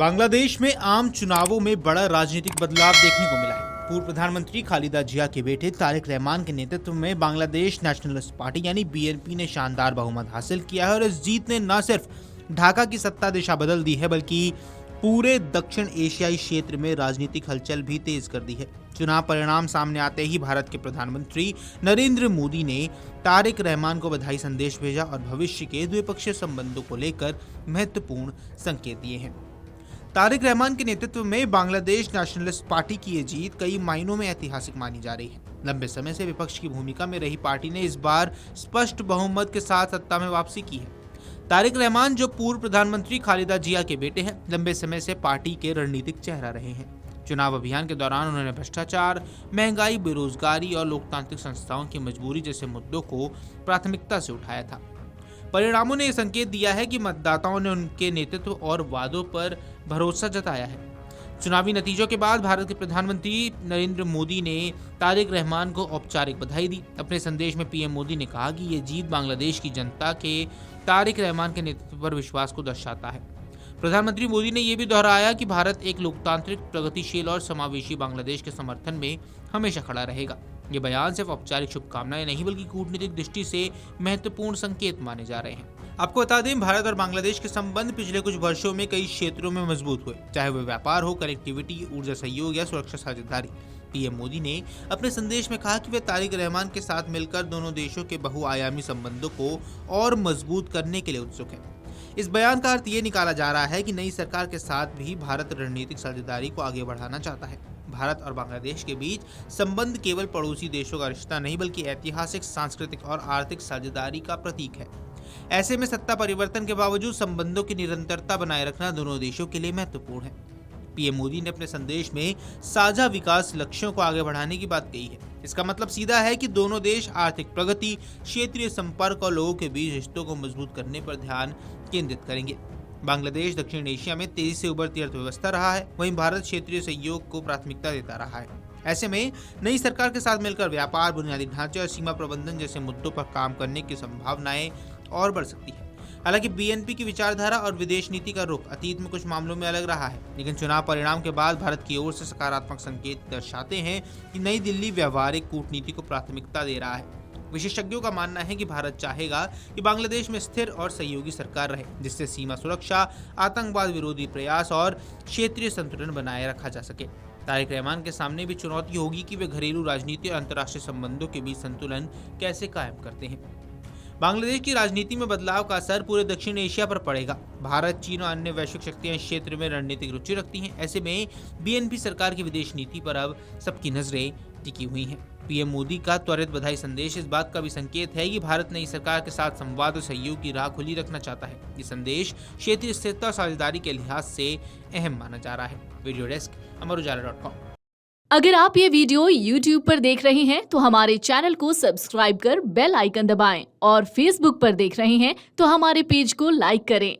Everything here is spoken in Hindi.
बांग्लादेश में आम चुनावों में बड़ा राजनीतिक बदलाव देखने को मिला है। पूर्व प्रधानमंत्री खालिदा जिया के बेटे तारिक रहमान के नेतृत्व में बांग्लादेश नेशनलिस्ट पार्टी यानी बीएनपी ने शानदार बहुमत हासिल किया है और इस जीत ने न सिर्फ ढाका की सत्ता दिशा बदल दी है बल्कि पूरे दक्षिण एशियाई क्षेत्र में राजनीतिक हलचल भी तेज कर दी है। चुनाव परिणाम सामने आते ही भारत के प्रधानमंत्री नरेंद्र मोदी ने तारिक रहमान को बधाई संदेश भेजा और भविष्य के द्विपक्षीय संबंधों को लेकर महत्वपूर्ण संकेत दिए हैं। तारिक रहमान के नेतृत्व में बांग्लादेश नेशनलिस्ट पार्टी की ये जीत कई मायनों में ऐतिहासिक मानी जा रही है। लंबे समय से विपक्ष की भूमिका में रही पार्टी ने इस बार स्पष्ट बहुमत के साथ सत्ता में वापसी की है। तारिक रहमान, जो पूर्व प्रधानमंत्री खालिदा जिया के बेटे हैं, लंबे समय से पार्टी के रणनीतिक चेहरा रहे हैं। चुनाव अभियान के दौरान उन्होंने भ्रष्टाचार, महंगाई, बेरोजगारी और लोकतांत्रिक संस्थाओं की मजबूरी जैसे मुद्दों को प्राथमिकता से उठाया था। परिणामों ने यह संकेत दिया है कि मतदाताओं ने उनके नेतृत्व और वादों पर भरोसा जताया है। चुनावी नतीजों के बाद भारत के प्रधानमंत्री नरेंद्र मोदी ने तारिक रहमान को औपचारिक बधाई दी। अपने संदेश में पीएम मोदी ने कहा कि ये जीत बांग्लादेश की जनता के तारिक रहमान के नेतृत्व पर विश्वास को दर्शाता है। प्रधानमंत्री मोदी ने यह भी दोहराया कि भारत एक लोकतांत्रिक, प्रगतिशील और समावेशी बांग्लादेश के समर्थन में हमेशा खड़ा रहेगा। ये बयान सिर्फ औपचारिक शुभकामनाएं नहीं बल्कि कूटनीतिक दृष्टि से महत्वपूर्ण संकेत माने जा रहे हैं। आपको बता दें, भारत और बांग्लादेश के संबंध पिछले कुछ वर्षों में कई क्षेत्रों में मजबूत हुए, चाहे वह व्यापार हो, कनेक्टिविटी, ऊर्जा सहयोग या सुरक्षा साझेदारी। पीएम मोदी ने अपने संदेश में कहा कि वे तारिक रहमान के साथ मिलकर दोनों देशों के बहुआयामी संबंधों को और मजबूत करने के लिए उत्सुक है। इस बयान का अर्थ ये निकाला जा रहा है कि नई सरकार के साथ भी भारत रणनीतिक साझेदारी को आगे बढ़ाना चाहता है। भारत और बांग्लादेश के बीच संबंध केवल पड़ोसी देशों का रिश्ता नहीं बल्कि ऐतिहासिक, सांस्कृतिक और आर्थिक साझेदारी का प्रतीक है। ऐसे में सत्ता परिवर्तन के बावजूद संबंधों की निरंतरता बनाए रखना दोनों देशों के लिए महत्वपूर्ण है। पीएम मोदी ने अपने संदेश में साझा विकास लक्ष्यों को आगे बढ़ाने की बात कही है। इसका मतलब सीधा है कि दोनों देश आर्थिक प्रगति, क्षेत्रीय संपर्क और लोगों के बीच रिश्तों को मजबूत करने पर ध्यान केंद्रित करेंगे। बांग्लादेश दक्षिण एशिया में तेजी से उभरती अर्थव्यवस्था रहा है, वहीं भारत क्षेत्रीय सहयोग को प्राथमिकता देता रहा है। ऐसे में नई सरकार के साथ मिलकर व्यापार, बुनियादी ढांचे और सीमा प्रबंधन जैसे मुद्दों पर काम करने की संभावनाएं और बढ़ सकती है। हालांकि बीएनपी की विचारधारा और विदेश नीति का रुख अतीत में कुछ मामलों में अलग रहा है, लेकिन चुनाव परिणाम के बाद भारत की ओर से सकारात्मक संकेत दर्शाते हैं कि नई दिल्ली व्यवहारिक कूटनीति को प्राथमिकता दे रहा है। विशेषज्ञों का मानना है कि भारत चाहेगा कि बांग्लादेश में स्थिर और सहयोगी सरकार रहे, जिससे सीमा सुरक्षा, आतंकवाद विरोधी प्रयास और क्षेत्रीय संतुलन बनाए रखा जा सके। तारिक रहमान के सामने भी चुनौती होगी कि वे घरेलू राजनीति और अंतर्राष्ट्रीय संबंधों के बीच संतुलन कैसे कायम करते हैं। बांग्लादेश की राजनीति में बदलाव का असर पूरे दक्षिण एशिया पर पड़ेगा। भारत, चीन और अन्य वैश्विक शक्तियां इस क्षेत्र में रणनीतिक रुचि रखती हैं। ऐसे में बीएनपी सरकार की विदेश नीति पर अब सबकी नजरें टिकी हुई हैं। पीएम मोदी का त्वरित बधाई संदेश इस बात का भी संकेत है कि भारत नई सरकार के साथ संवाद और सहयोग की राह खुली रखना चाहता है। ये संदेश क्षेत्रीय स्थिरता और साझेदारी के लिहाज से अहम माना जा रहा है। वीडियो डेस्क, अमरुजाला.com। अगर आप ये वीडियो YouTube पर देख रहे हैं तो हमारे चैनल को सब्सक्राइब कर बेल आइकन दबाएं और Facebook पर देख रहे हैं तो हमारे पेज को लाइक करें।